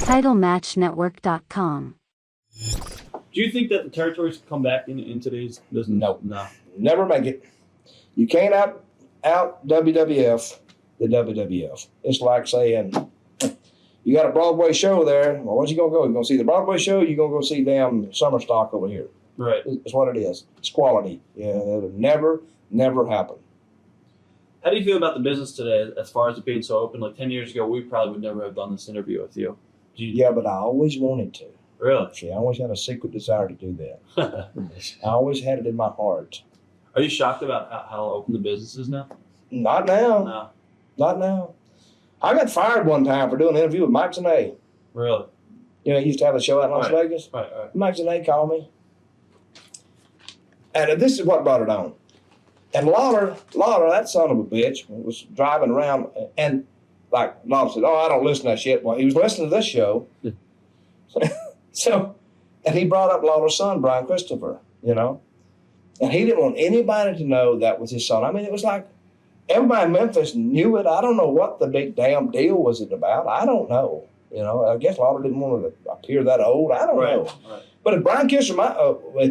TitleMatchNetwork.com. Do you think that the territories come back in today's business? No. Never make it. You can't out WWF the WWF. It's like saying, you got a Broadway show there. Well, where's you going to go? You going to see the Broadway show? You going to go see damn summer stock over here? Right. It's what it is. It's quality. Yeah, it'll never happen. How do you feel about the business today as far as it being so open? Like 10 years ago, we probably would never have done this interview with you. Yeah, but I always wanted to. Really? See, I always had a secret desire to do that. I always had it in my heart. Are you shocked about how open the business is now? Not now. No. Not now. I got fired one time for doing an interview with Mike Zane. Really? You know, he used to have a show out in Las Right. Vegas. Right. Mike Zane called me. And this is what brought it on. And Lawler, that son of a bitch, was driving around and like Lawler said, I don't listen to that shit. Well, he was listening to this show. So, and he brought up Lawler's son, Brian Christopher, you know. And he didn't want anybody to know that was his son. I mean, it was like everybody in Memphis knew it. I don't know what the big damn deal was it about. I don't know. You know, I guess Lawler didn't want to appear that old. I don't know. Right. But if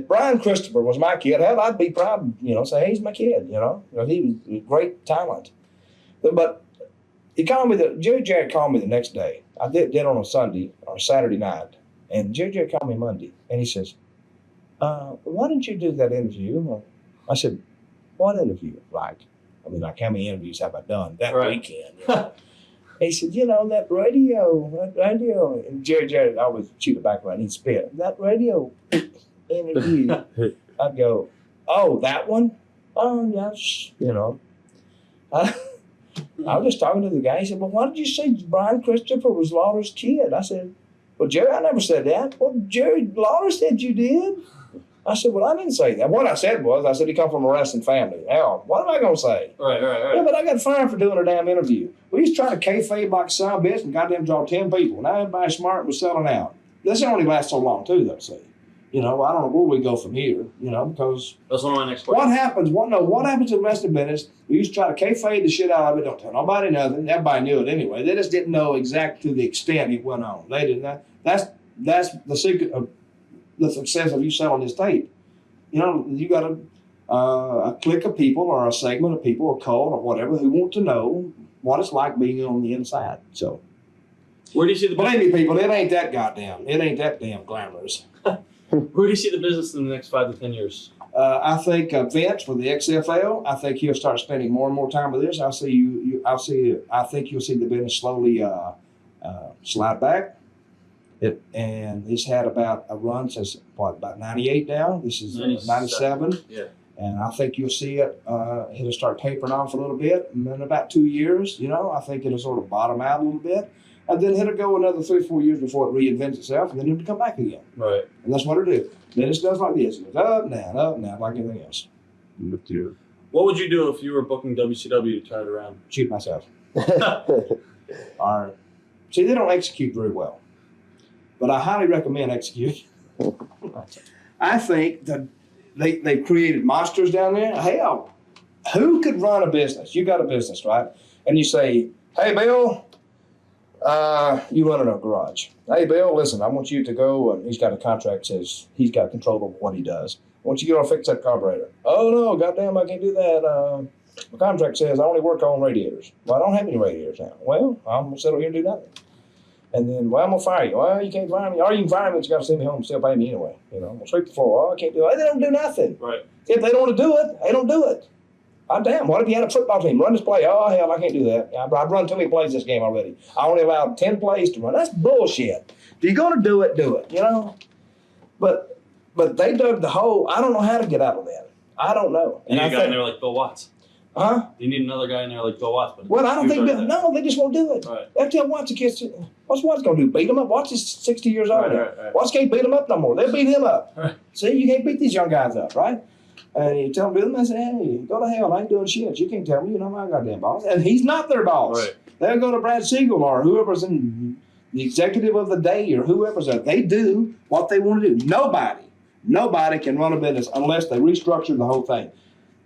Brian Christopher was my kid, hell, I'd be proud, you know, say, hey, he's my kid, you know. He was a great talent. But he called me, Jerry Jarrett called me the next day. I did on a Sunday or Saturday night. And Jerry Jarrett called me Monday. And he says, why didn't you do that interview? I said, what interview? Like how many interviews have I done that weekend? You know? He said, that radio. And Jerry Jarrett always shoot it back around. He'd spit. That radio interview. I'd go, oh, that one? Oh, yes. You know. I was just talking to the guy. He said, well, why did you say Brian Christopher was Lawler's kid? I said, well, Jerry, I never said that. Well, Jerry Lawler said you did. I said, well, I didn't say that. What I said he come from a wrestling family. Now, what am I going to say? Right. Yeah, but I got fired for doing a damn interview. We used to try to kayfabe like a son of a bitch and goddamn draw 10 people. Now everybody smart was selling out. This only lasts so long, too, though, see. You know, I don't know where we go from here, you know, because... That's one of my next questions. What happens in the wrestling business, we used to try to kayfabe the shit out of it. Don't tell nobody nothing. Everybody knew it anyway. They just didn't know exactly to the extent it went on. They didn't. That's the secret of the success of you selling this tape. You know, you got a clique of people or a segment of people, a cult or whatever, who want to know what it's like being on the inside. So, where do you see the believe me, people, it ain't that damn glamorous. Where do you see the business in the next 5 to 10 years? I think Vince for the XFL. I think he'll start spending more and more time with this. I think you'll see the business slowly slide back. And he's had about a run since about 98 now. This is 97. Yeah. And I think you'll see it'll start tapering off a little bit. And in about 2 years, you know, I think it'll sort of bottom out a little bit. And then it'll go another 3 or 4 years before it reinvents itself, and then it'll come back again. Right. And that's what it is. Then it does like this. It goes up and down, like anything else. What would you do if you were booking WCW to turn it around? Shoot myself. Or, see, they don't execute very well. But I highly recommend execution. I think that they created monsters down there. Hell, who could run a business? You got a business, right? And you say, hey, Bill, you run in a garage. Hey, Bill, listen, I want you to go, and he's got a contract that says he's got control over what he does. I want you to go and fix that carburetor. Oh, no, goddamn, I can't do that. My contract says I only work on radiators. Well, I don't have any radiators now. Well, I'm going to settle here and do nothing. And then, well, I'm going to fire you. Well, you can't fire me. Or you can fire me, but you got to send me home and still pay me anyway. You know, I'll sweep the floor. Oh, I can't do it. They don't do nothing. Right. If they don't want to do it, they don't do it. Oh, damn, what if you had a football team? Run this play. Oh, hell, I can't do that. I've run too many plays this game already. I only allowed 10 plays to run. That's bullshit. If you're going to do it, you know? But they dug the hole. I don't know how to get out of that. I don't know. You need a guy in there like Bill Watts. Huh? You need another guy in there like Bill Watts. But well, I don't think no, they just won't do it. Right. They tell Watts the kids, what's Watts going to do? Beat him up? Watts is 60 years old now. Right. Watts can't beat him up no more. They'll beat him up. Right. See, you can't beat these young guys up, right? And you tell them, I say, hey, go to hell. I ain't doing shit. You can't tell me, you know, my goddamn boss. And he's not their boss. Right. They'll go to Brad Siegel or whoever's in the executive of the day or whoever's there. They do what they want to do. Nobody can run a business unless they restructure the whole thing.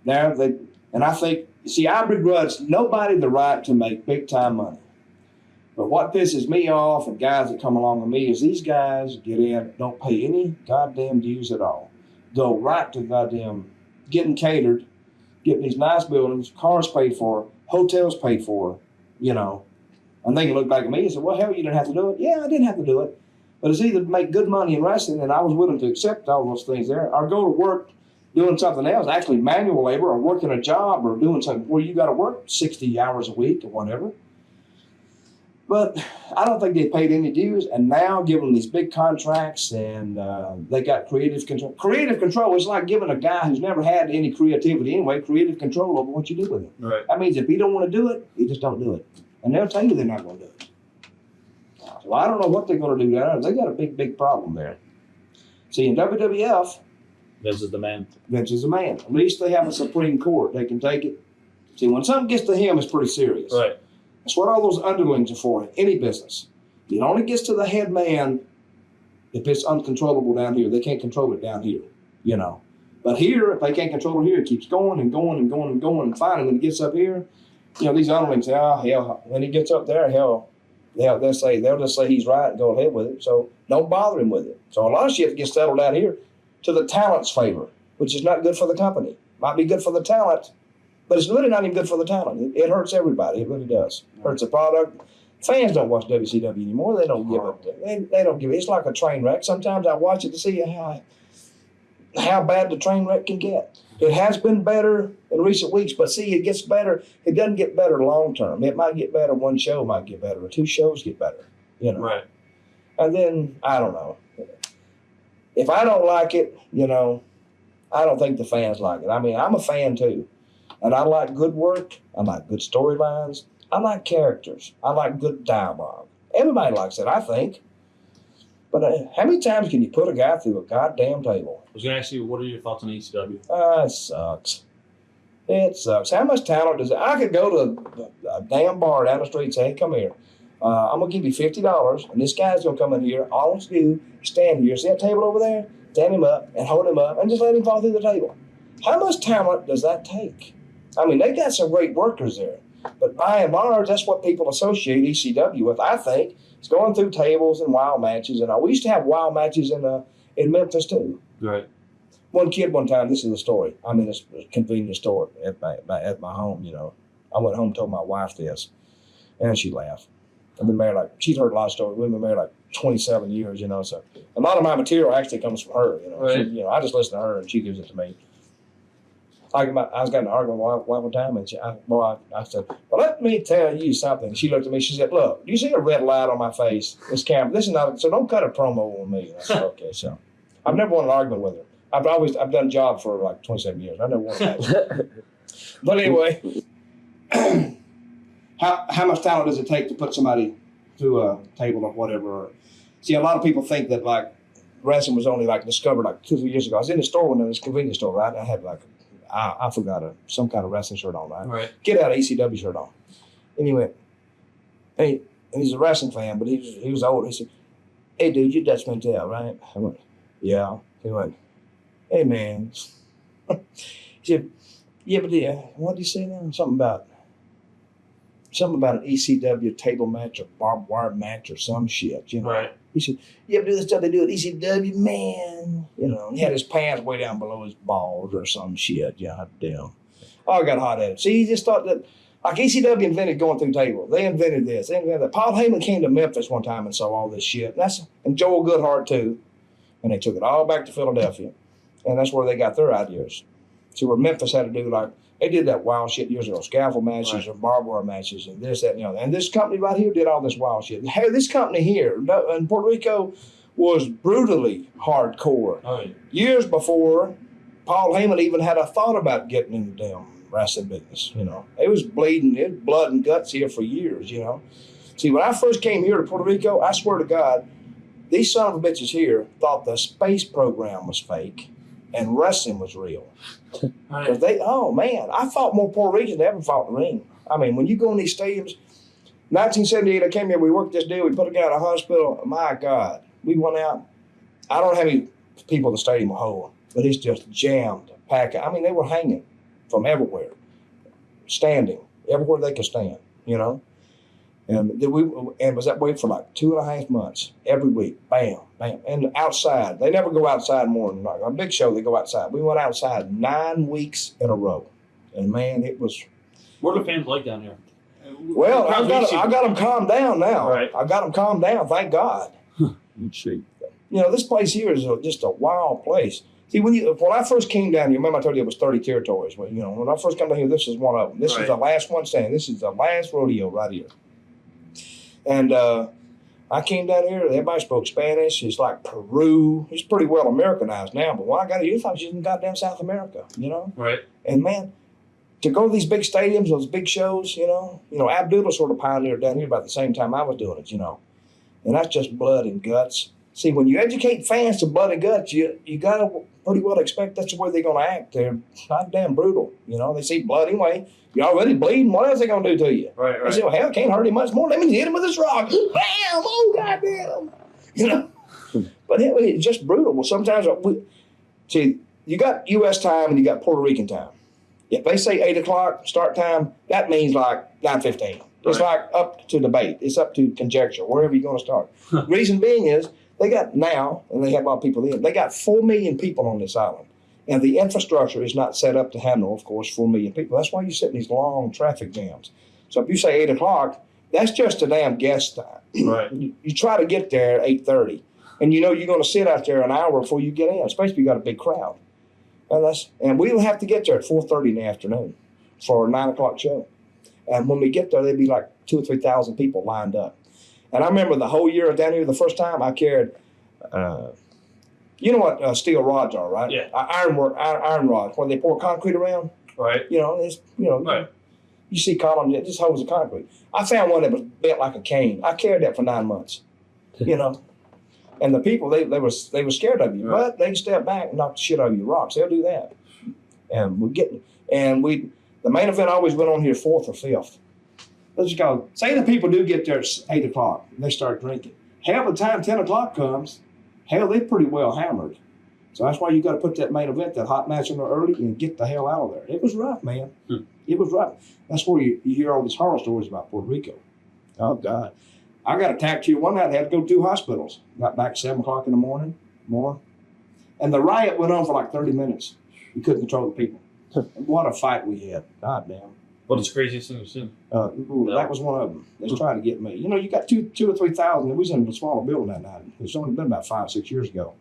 And I think, see, I begrudge nobody the right to make big time money. But what pisses me off and guys that come along with me is these guys get in, don't pay any goddamn dues at all. Go right to goddamn getting catered, getting these nice buildings, cars paid for, hotels paid for, you know. And they can look back at me and say, well, hell, you didn't have to do it. Yeah, I didn't have to do it. But it's either to make good money in wrestling, and I was willing to accept all those things there, or go to work doing something else, actually manual labor or working a job or doing something where you got to work 60 hours a week or whatever. But I don't think they paid any dues, and now give them these big contracts, and they got creative control. Creative control is like giving a guy who's never had any creativity anyway, creative control over what you do with him. Right. That means if he don't want to do it, he just don't do it. And they'll tell you they're not going to do it. So I don't know what they're going to do there. They got a big, big problem there. See, in WWF, Vince is the man. Vince is the man. At least they have a Supreme Court. They can take it. See, when something gets to him, it's pretty serious. Right. That's what all those underlings are for in any business. It only gets to the head man if it's uncontrollable down here. They can't control it down here, you know. But here, if they can't control it here, it keeps going and going and going and going. And finally, when it gets up here, you know, these underlings say, oh, hell, when he gets up there, hell, they'll just say he's right and go ahead with it. So don't bother him with it. So a lot of shit gets settled down here to the talent's favor, which is not good for the company. Might be good for the talent, but it's really not even good for the talent. It hurts everybody. It really does. Hurts the product. Fans don't watch WCW anymore. They don't give it. They don't give it. It's like a train wreck. Sometimes I watch it to see how bad the train wreck can get. It has been better in recent weeks, but see, it gets better. It doesn't get better long term. It might get better. One show might get better, or two shows get better. You know. Right. And then I don't know. If I don't like it, you know, I don't think the fans like it. I mean, I'm a fan too. And I like good work. I like good storylines. I like characters. I like good dialogue. Everybody likes it, I think. But how many times can you put a guy through a goddamn table? I was going to ask you, what are your thoughts on ECW? It sucks. It sucks. How much talent does it? I could go to a damn bar down the street and say, hey, come here. I'm going to give you $50, and this guy's going to come in here. All I want you to do is stand here. See that table over there? Stand him up and hold him up and just let him fall through the table. How much talent does that take? I mean, they got some great workers there. But by and large, that's what people associate ECW with, I think. It's going through tables and wild matches. And we used to have wild matches in Memphis, too. Right. One kid one time, this is a story. I'm in this convenience store at my home, you know. I went home and told my wife this, and she laughed. I've been married she's heard a lot of stories. We've been married 27 years, you know. So a lot of my material actually comes from her, you know. Right. She, I just listen to her, and she gives it to me. I was getting an argument with my wife one time, and I said, well, let me tell you something. She looked at me. She said, look, do you see a red light on my face? This camera, this is not, so don't cut a promo on me. I said, okay, so I've never won an argument with her. I've done a job for 27 years. I never won that. But anyway, how much talent does it take to put somebody through a table or whatever? See, a lot of people think that wrestling was only discovered 2 or 3 years ago. I was in the store in this convenience store, right? I had I forgot some kind of wrestling shirt on, right? Right. Get out of ECW shirt on. And he went, hey, and he's a wrestling fan, but he was old. He said, hey, dude, you're Dutch Mantell, right? I went, yeah. He went, hey, man. He said, yeah, but what did he say now? Something about an ECW table match or barbed wire match or some shit, you know? Right. He said, you ever do the stuff they do at ECW, man? You know, and he had his pants way down below his balls or some shit. Yeah, damn. Oh, I got hot at it. See, he just thought that, ECW invented going through tables. They invented this. They invented that. Paul Heyman came to Memphis one time and saw all this shit. And Joel Goodhart, too. And they took it all back to Philadelphia. And that's where they got their ideas. See, where Memphis had to do, they did that wild shit years ago, scaffold matches right. or barbed wire matches and this, that, and the other. And this company right here did all this wild shit. Hey, this company here in Puerto Rico was brutally hardcore. Oh, yeah. Years before Paul Heyman even had a thought about getting in the damn wrestling business, you know. It was bleeding, it was blood and guts here for years, you know. See, when I first came here to Puerto Rico, I swear to God, these son of a bitches here thought the space program was fake and wrestling was real. Because I fought more Puerto Ricans than ever fought in the ring. I mean, when you go in these stadiums, 1978, I came here, we worked this deal, we put a guy in a hospital. My God, we went out. I don't know how many people in the stadium will hold, but it's just jammed, packed. I mean, they were hanging from everywhere, standing, everywhere they could stand, you know. And then and was that way for like 2.5 months, every week, bam, bam. And outside, they never go outside more than like a big show, they go outside. We went outside 9 weeks in a row. And man, it was. What are the fans like down here? Well, I got them calmed down now. Right. I got them calmed down, thank God. Shape. This place here is just a wild place. See, when I first came down here, remember I told you it was 30 territories. Well, when I first came down here, this is one of them. This is the last one standing. This is the last rodeo right here. And I came down here, everybody spoke Spanish. It's like Peru. It's pretty well Americanized now, but when I got here, I thought it was in goddamn South America, Right. And man, to go to these big stadiums, those big shows, Abdullah sort of pioneered down here about the same time I was doing it, And that's just blood and guts. See, when you educate fans to blood and guts, you got to pretty well expect that's the way they're going to act. They're goddamn brutal. They see blood anyway. You're already bleeding. What else are they going to do to you? Right. They say, well, hell, can't hurt him much more. Let me hit him with this rock. Bam! Oh, goddamn. But it's just brutal. Well, sometimes, see, you got U.S. time and you got Puerto Rican time. If they say 8 o'clock start time, that means like 9:15. It's like up to debate. It's up to conjecture, wherever you're going to start. Reason being is they got now, and they have a lot of people in, they got 4 million people on this island. And the infrastructure is not set up to handle, of course, 4 million people. That's why you sit in these long traffic jams. So if you say 8 o'clock, that's just a damn guess time. Right. You try to get there at 8:30. And you're going to sit out there an hour before you get in, especially if you got a big crowd. And we'll have to get there at 4:30 in the afternoon for a 9 o'clock show. And when we get there, there'd be like 2,000 or 3,000 people lined up. And I remember the whole year down here, the first time I carried, you know what steel rods are, right? Yeah. Iron rods, when they pour concrete around. Right. Right. You see columns that just holds the concrete. I found one that was bent like a cane. I carried that for 9 months. And the people, they were scared of you, but they step back and knock the shit out of your rocks. They'll do that. And the main event always went on here 4th or 5th. Let's just go. Say the people do get there at 8 o'clock and they start drinking. Hell, by the time 10 o'clock comes, hell, they're pretty well hammered. So that's why you got to put that main event, that hot match in there early and get the hell out of there. It was rough, man. It was rough. That's where you hear all these horror stories about Puerto Rico. Oh, God. I got attacked here one night. I had to go to 2 hospitals. Got back 7 o'clock in the morning, more. And the riot went on for like 30 minutes. You couldn't control the people. What a fight we had. God damn. What is the craziest thing you've seen? That was one of them. They was trying to get me. You got 2,000 or 3,000. We was in a smaller building that night. It's only been about 5 or 6 years ago.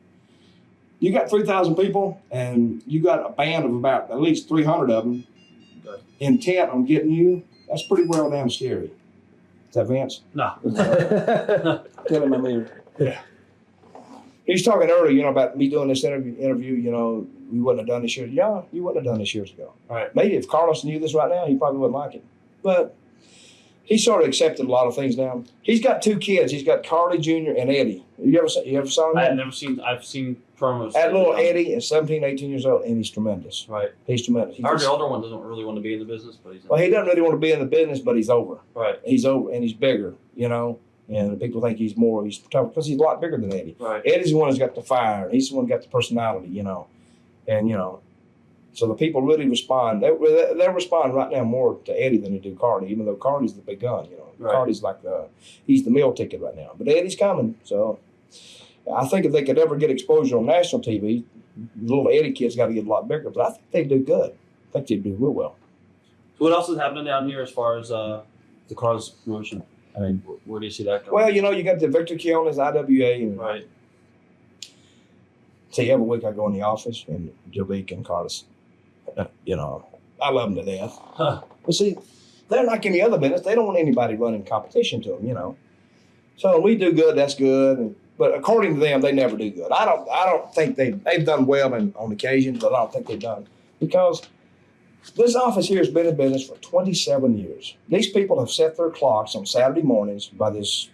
You got 3,000 people, and you got a band of about at least 300 of them intent on getting you. That's pretty well damn scary. Is that Vince? No. Tell him I'm here. Yeah. He was talking earlier, about me doing this interview, we wouldn't have done this years. Yeah, you wouldn't have done this years ago. Right. Maybe if Carlos knew this right now, he probably wouldn't like it. But he sort of accepted a lot of things now. He's got 2 kids. He's got Carly Jr. and Eddie. You ever saw him? I've seen promos. That little Eddie is 17, 18 years old, and he's tremendous. Right. He's tremendous. I heard the older one doesn't really want to be in the business, but he's. Well, he doesn't really want to be in the business, but he's over. Right. He's over, and he's bigger, And people think he's tough because he's a lot bigger than Eddie. Right. Eddie's the one who's got the fire. He's the one who's got the personality, And, so the people really respond. They respond right now more to Eddie than they do Carly, even though Carly's the big gun, Right. Carly's like he's the meal ticket right now. But Eddie's coming. So I think if they could ever get exposure on national TV, the little Eddie kid's got to get a lot bigger. But I think they do good. I think they do real well. So what else is happening down here as far as the Carlos promotion? I mean, where do you see that going? Well, you got the Victor Keona's IWA. And, right. See, every week I go in the office and Jovic and Carlos, I love them to death. Huh. But see, they're like any other business. They don't want anybody running competition to them, So we do good, that's good. But according to them, they never do good. I don't think they've done well on occasion, but I don't think they've done. Because this office here has been in business for 27 years. These people have set their clocks on Saturday mornings by this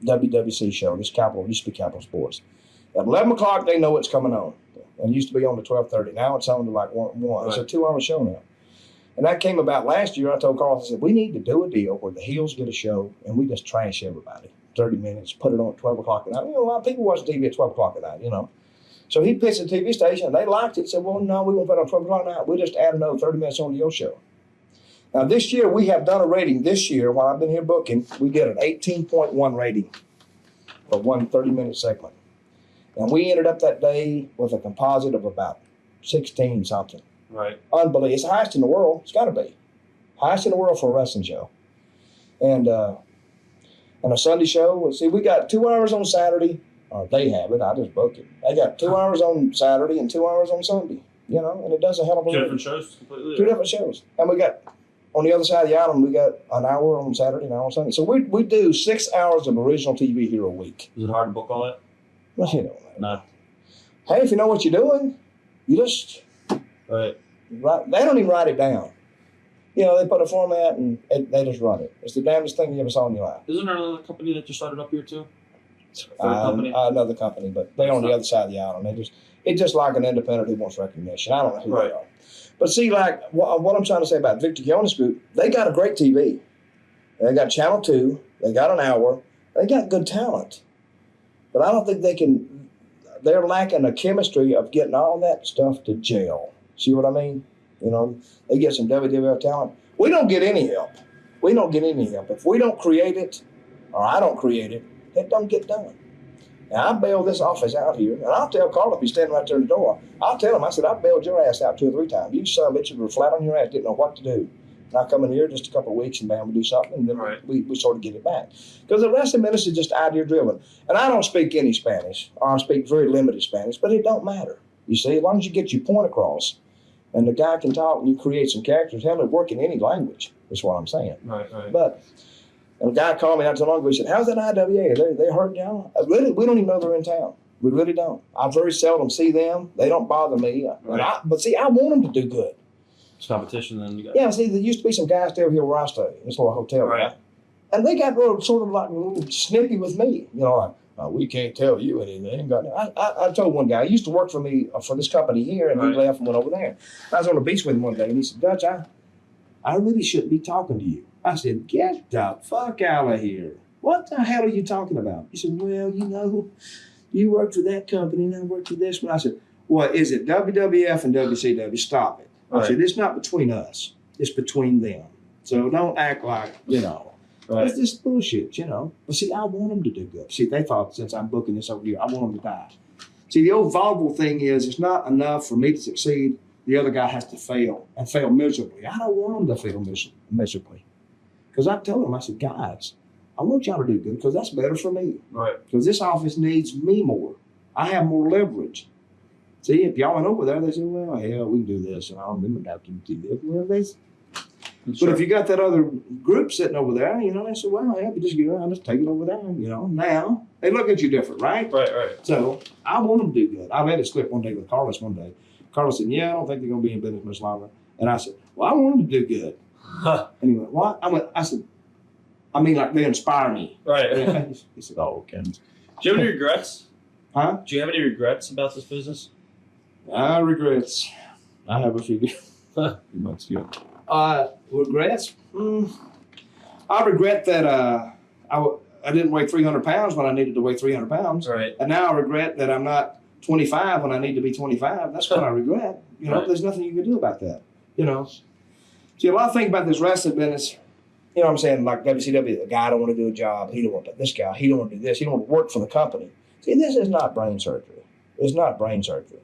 WWC show, used to be Capital Sports. At 11 o'clock, they know it's coming on. It used to be on to 12:30. Now it's on to like 1. Right. It's a 2-hour show now. And that came about last year. I told Carl, I said, we need to do a deal where the heels get a show and we just trash everybody. 30 minutes, put it on at 12 o'clock at night. A lot of people watch TV at 12 o'clock at night, So he pitched the TV station, and they liked it. Said, well, no, we won't put it on 12 o'clock at night. We'll just add another 30 minutes on to your show. Now, this year, we have done a rating this year, while I've been here booking, we get an 18.1 rating for one 30-minute segment. And we ended up that day with a composite of about 16 something. Right. Unbelievable. It's the highest in the world. It's got to be. Highest in the world for a wrestling show. And a Sunday show, see, we got 2 hours on Saturday. Or they have it. I just book it. They got 2 hours on Saturday and 2 hours on Sunday. You know, and it does a hell of a lot. Two different shows completely? Two different shows. And we got, on the other side of the island, we got an hour on Saturday and an hour on Sunday. So we do 6 hours of original TV here a week. Is it hard to book all that? Well, you know. No. Hey, if you know what you're doing, you just Right. write. They don't even write it down. You know, they put a format and they just run it. It's the damnedest thing you ever saw in your life. Isn't there another company that just started up here too? Company? Another company, but they're on the other side of the island. It's just like an independent who wants recognition. I don't know who they are. But see, like what I'm trying to say about Victor Keonis Group, they got a great TV. They got Channel 2. They got an hour. They got good talent. But I don't think they can, they're lacking a chemistry of getting all that stuff to jail. See what I mean? You know, they get some WWF talent. We don't get any help. We don't get any help. If we don't create it, or I don't create it, it don't get done. Now, I bailed this office out here, and I'll tell Carl if he's standing right there in the door, I'll tell him, I said, I bailed your ass out 2 or 3 times. You son of a bitch, you were flat on your ass, didn't know what to do. And I come in here just a couple of weeks, and bam, we do something, and then we sort of get it back. Because the rest of the ministry is just idea driven. And I don't speak any Spanish, or I speak very limited Spanish, but it don't matter. You see, as long as you get your point across, and the guy can talk, and you create some characters, hell, it work in any language, is what I'm saying. Right. But, and a guy called me not too long ago. He said, how's that IWA? They hurt y'all? Really, we don't even know they're in town. We really don't. I very seldom see them. They don't bother me. Right. But see, I want them to do good. It's competition then. You got. Yeah, see, there used to be some guys there here where I stay, this little hotel. Right. And they got sort of like a little snippy with me. You know, like, we can't tell you anything. I told one guy, he used to work for me, for this company here, and he left and went over there. I was on the beach with him one day, and he said, Dutch, I really shouldn't be talking to you. I said, get the fuck out of here. What the hell are you talking about? He said, well, you know, you worked for that company and I worked for this one. I said, well, is it WWF and WCW? Stop it. I said, it's not between us. It's between them. So don't act like, you know, it's just bullshit, you know. But see, I want them to do good. See, they thought since I'm booking this over here, I want them to die. See, the old vaudeville thing is it's not enough for me to succeed. The other guy has to fail and fail miserably. I don't want them to fail miserably. Because I told them, I said, guys, I want y'all to do good because that's better for me. Right. Because this office needs me more. I have more leverage. See, if y'all went over there, they said, well, hell, we can do this. And I don't remember how to do this. Well, but if you got that other group sitting over there, you know, they said, well, hell, you just go around, just take it over there. You know, now they look at you different, right? Right. So I want them to do good. I let it slip one day with Carlos one day. Carlos said, yeah, I don't think they're going to be in business much longer. And I said, well, I want them to do good. And he went, what? I said, I mean, like they inspire me. Right. He said, oh, okay. Do you have any regrets? Huh? Do you have any regrets about this business? Regrets. I have a few. Regrets? I regret that I didn't weigh 300 pounds when I needed to weigh 300 pounds. Right. And now I regret that I'm not 25 when I need to be 25. That's what I regret. You know, there's nothing you can do about that. You know. See, a lot of things about this wrestling business, you know what I'm saying, like WCW, the guy don't want to do a job, he don't want to, this guy, he don't want to do this, he don't want to work for the company. See, this is not brain surgery. It's not brain surgery.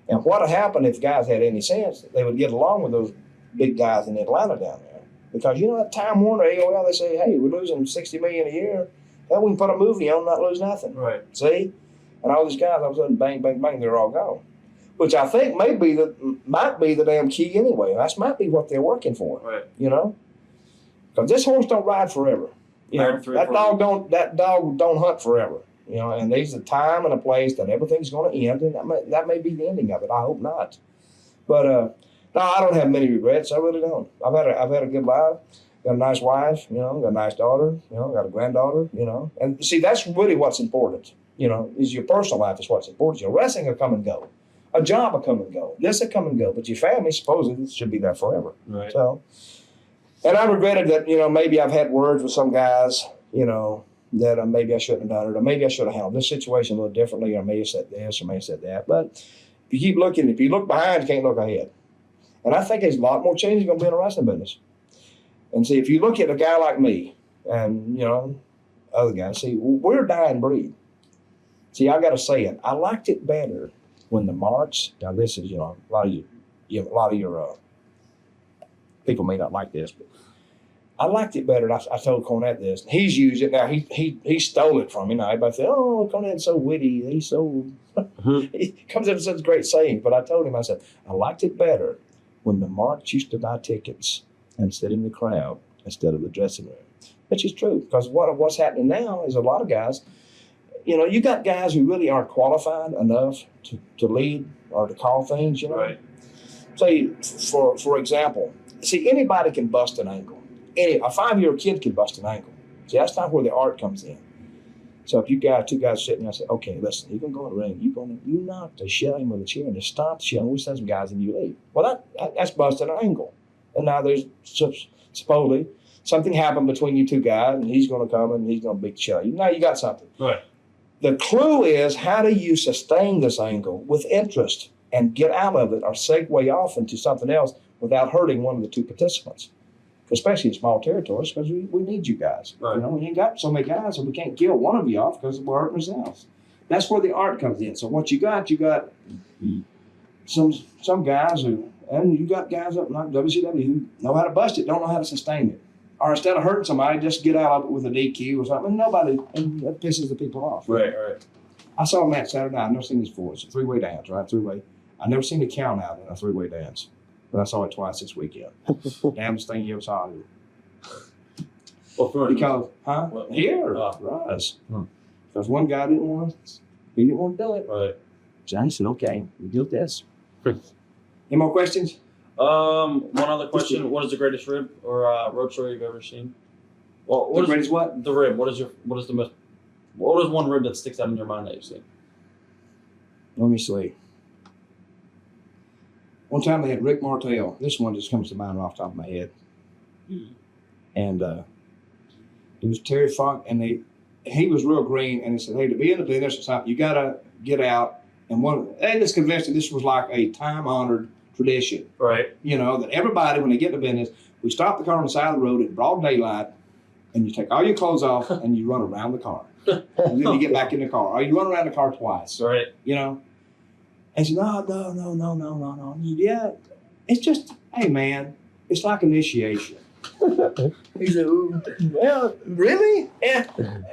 And what would happen if guys had any sense, they would get along with those big guys in Atlanta down there. Because, you know, at Time Warner, AOL, they say, hey, we're losing $60 million a year. Hell, we can put a movie on, not lose nothing. Right. See? And all these guys, all of a sudden, bang, bang, bang, they're all gone. Which I think might be the damn key anyway. That might be what they're working for. Right. You know? Because this horse don't ride forever. You know, that dog don't hunt forever. You know, and there's a time and a place that everything's going to end, and that may be the ending of it. I hope not. But no, I don't have many regrets. I really don't. I've had a good life. Got a nice wife. You know, got a nice daughter. You know, got a granddaughter. You know, and see, that's really what's important. You know, is your personal life is what's important. Your wrestling will come and go. A job will come and go. This will come and go. But your family, supposedly, should be there forever. Right. So, and I regretted that, you know, maybe I've had words with some guys, you know, that maybe I shouldn't have done it, or maybe I should have handled this situation a little differently, or I may have said this, or may have said that. But if you keep looking, if you look behind, you can't look ahead. And I think there's a lot more changes going to be in the wrestling business. And see, if you look at a guy like me and, you know, other guys, see, we're a dying breed. See, I got to say it. I liked it better when the marks, now this is, you know, a lot of your people may not like this, but I liked it better. I told Cornette this. He's used it. Now, he stole it from me. Now, everybody said, oh, Cornette's so witty. He's so, he comes up with such great sayings. But I told him, I said, I liked it better when the marks used to buy tickets and sit in the crowd instead of the dressing room. Which is true, because what's happening now is a lot of guys, you know, you got guys who really aren't qualified enough to lead or to call things, you know. Right. Say, for example, see, anybody can bust an ankle. A 5-year-old kid can bust an ankle. See, that's not where the art comes in. So if you got two guys sitting there and say, okay, listen, you're going to go in the ring. You knock the shit out of him with a chair and just stop the shit. We send some guys and you leave. Well, that's busting an ankle. And now there's supposedly something happened between you two guys, and he's going to come and he's going to beat the shit out of you. Now you got something. Right. The clue is, how do you sustain this angle with interest and get out of it or segue off into something else without hurting one of the two participants? Especially in small territories, because we need you guys. Right. You know, we ain't got so many guys, and we can't kill one of you off because we're hurting ourselves. That's where the art comes in. So what you got some guys who, and you got guys up like WCW who know how to bust it, don't know how to sustain it. Or instead of hurting somebody, just get out of it with a DQ or something. And that pisses the people off. Right. I saw a match Saturday night. I've never seen this before. It's a three-way dance, right? Three-way. I've never seen a count out in a three-way dance. But I saw it twice this weekend. Damnedest thing you ever saw. Well, Because, What? Here, Rise. Because one guy didn't want to do it. Right. Johnny said, okay, we do this. Any more questions? One other question: what is the greatest rib or road show you've ever seen? Well, The greatest what? The rib? What is one rib that sticks out in your mind that you've seen? Let me see. One time they had Rick Martel. This one just comes to mind off the top of my head. And it was Terry Funk, and he was real green, and he said, hey, to be in the business or something, you got to get out. And they just convinced that this was like a time-honored tradition. Right. You know, that everybody, when they get to business, we stop the car on the side of the road in broad daylight, and you take all your clothes off, and you run around the car. And then you get back in the car. Or you run around the car twice. Right. You know? And she said, no. Yeah, it's just, hey, man, it's like initiation. He said, well, really? Yeah.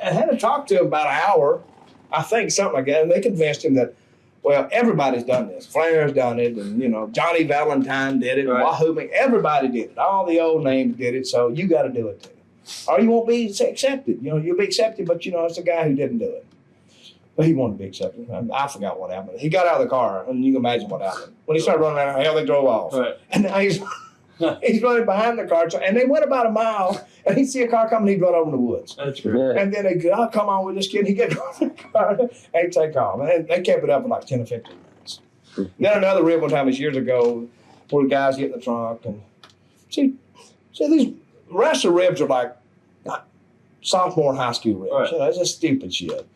I had to talk to him about an hour, I think, something like that. And they convinced him that, well, everybody's done this. Flair's done it, and, you know, Johnny Valentine did it, right. Wahoo, everybody did it. All the old names did it, so you got to do it too. Or you won't be accepted. You know, you'll be accepted, but, you know, it's the guy who didn't do it. But he wanted to be accepted. I forgot what happened. He got out of the car, and you can imagine what happened. When he started running around, hell, they drove off. Right. And now he's running behind the car. And they went about a mile, and he'd see a car coming, he'd run over in the woods. That's true. And then they'd go, oh, come on with this kid. He'd get off the car, and he'd take off. And they kept it up for like 10 or 15 minutes. Then another rib one time was years ago, where the guys get in the trunk. And see these wrestler ribs are like sophomore high school ribs. Right. You know, it's just stupid shit.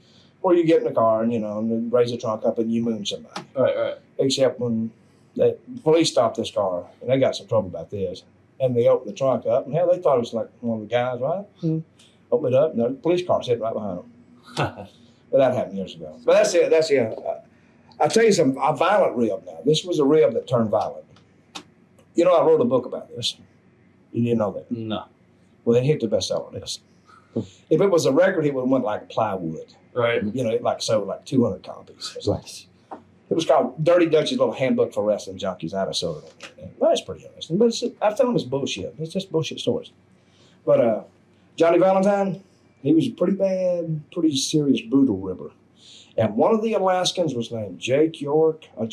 Or you get in the car and, you know, and then raise the trunk up and you moon somebody. Right. Except when the police stopped this car, and they got some trouble about this. And they opened the trunk up, and hell, they thought it was like one of the guys, right? Opened it up, and the police car sitting right behind them. But that happened years ago. But that's it. I'll tell you something, a violent rib now. This was a rib that turned violent. You know, I wrote a book about this. You didn't know that? No. Well, it hit the bestseller list. If it was a record, it would have went like plywood. Right. You know, it sold like 200 copies. It was called Dirty Dutch's Little Handbook for Wrestling Junkies out of Soda. Well, that's pretty interesting. But I tell them it's bullshit. It's just bullshit stories. But Johnny Valentine, he was a pretty bad, pretty serious, brutal ribber. And one of the Alaskans was named Jay York or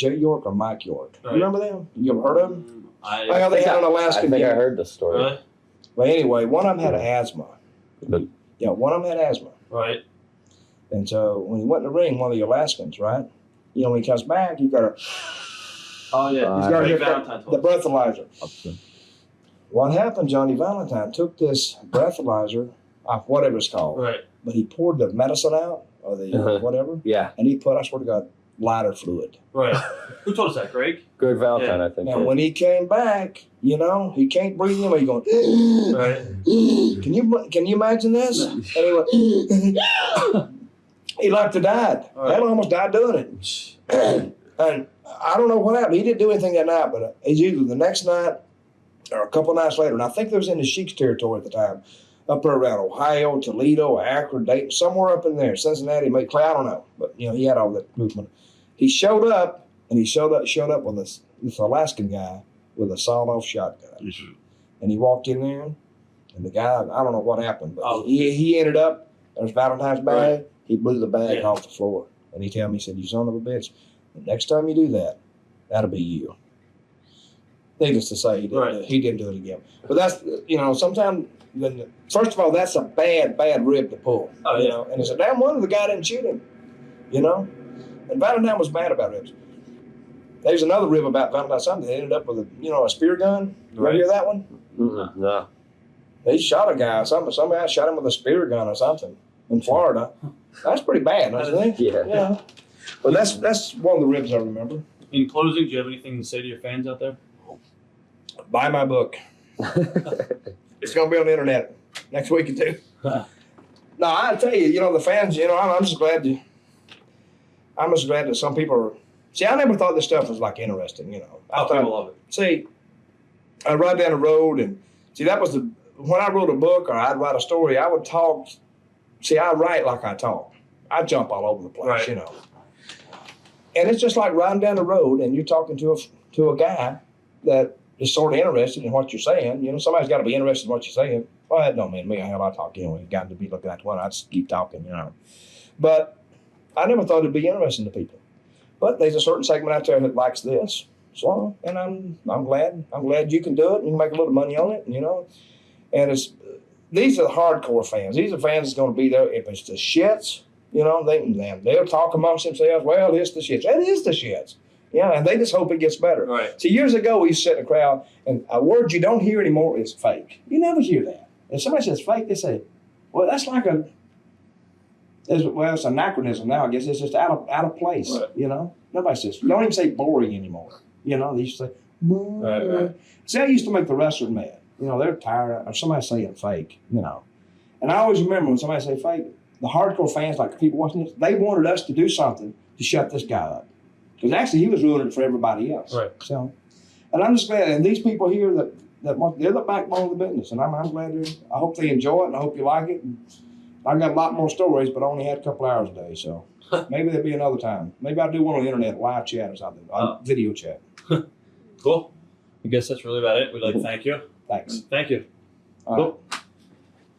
Mike York. Right. You remember them? You ever heard of them? I They had an Alaskan. I think I heard the story. Really? Well, anyway, one of them had asthma. But- Yeah, one of them had asthma. Right. And so when he went in the ring, one of the Alaskans, right? You know, when he comes back, you got to, Oh yeah. he's got to Rick hit Valentine the told us. breathalyzer. What happened, Johnny Valentine took this breathalyzer, whatever it's called, Right. but he poured the medicine out, or the whatever, Yeah. and he put, I swear to God, lighter fluid. Right. Who told us that, Greg? Greg Valentine, I think. Now, when he came back, you know, he can't breathe anymore. He's going, Right. Can you imagine this? And he went, he like to died. Right. Hell, almost died doing it. And I don't know what happened. He didn't do anything that night, but it's either the next night or a couple nights later. And I think it was in the Sheik's territory at the time, up there around Ohio, Toledo, Akron, Dayton, somewhere up in there, Cincinnati, Clay, I don't know. But, you know, he had all that movement. He showed up, and he showed up with this Alaskan guy with a sawed-off shotgun. And he walked in there, and the guy, I don't know what happened, but he ended up, there's Valentine's bag, he blew the bag off the floor. And he told me, he said, you son of a bitch, the next time you do that, that'll be you. Needless to say, he didn't do it again. But that's, you know, sometimes, first of all, that's a bad rib to pull. Oh, you know, and it's a damn wonder the guy didn't shoot him, you know. And Valentine was bad about ribs. There's another rib about Valentine something. They ended up with a spear gun. You ever hear that one? Mm-hmm. No. They shot a guy. Somebody shot him with a spear gun or something in Florida. That's pretty bad, don't you think? Yeah. But that's one of the ribs I remember. In closing, do you have anything to say to your fans out there? Buy my book. It's going to be on the internet next week or two. No, I tell you, the fans, I'm just glad that some people are. See, I never thought this stuff was like interesting, I thought, people love it. See, I ride down the road and see that was when I wrote a book or I'd write a story, I would talk. See, I write like I talk. I jump all over the place, Right. And it's just like riding down the road and you're talking to a guy that is sort of interested in what you're saying. Somebody's got to be interested in what you're saying. Well, that don't mean me. Hell, I talk anyway. You got to be looking at one. I just keep talking, But I never thought it'd be interesting to people. But there's a certain segment out there that likes this. So, and I'm glad you can do it and you can make a little money on it, And these are the hardcore fans. These are fans that's going to be there if it's the shits. They'll talk amongst themselves. Well, it's the shits. That is the shits. Yeah, and they just hope it gets better. Right. See, years ago, we used to sit in a crowd, and a word you don't hear anymore is fake. You never hear that. If somebody says fake, they say, well, that's like it's anachronism now, I guess. It's just out of place, Right. Nobody says, don't even say boring anymore. They used to say, boring. Right. See, I used to make the wrestler mad. They're tired of somebody saying fake, And I always remember when somebody say fake, the hardcore fans, like the people watching this, they wanted us to do something to shut this guy up. Because actually he was ruining it for everybody else. Right. So, and I'm just glad, and these people here that want, they're the backbone of the business, and I'm glad I hope they enjoy it, and I hope you like it. And I've got a lot more stories, but I only had a couple hours a day, so maybe there'll be another time. Maybe I'll do one on the internet, live chat or something, video chat. Cool. I guess that's really about it. We'd like to thank you. Thanks. Thank you. All Cool. right.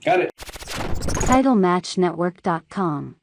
Got it. TitleMatchNetwork.com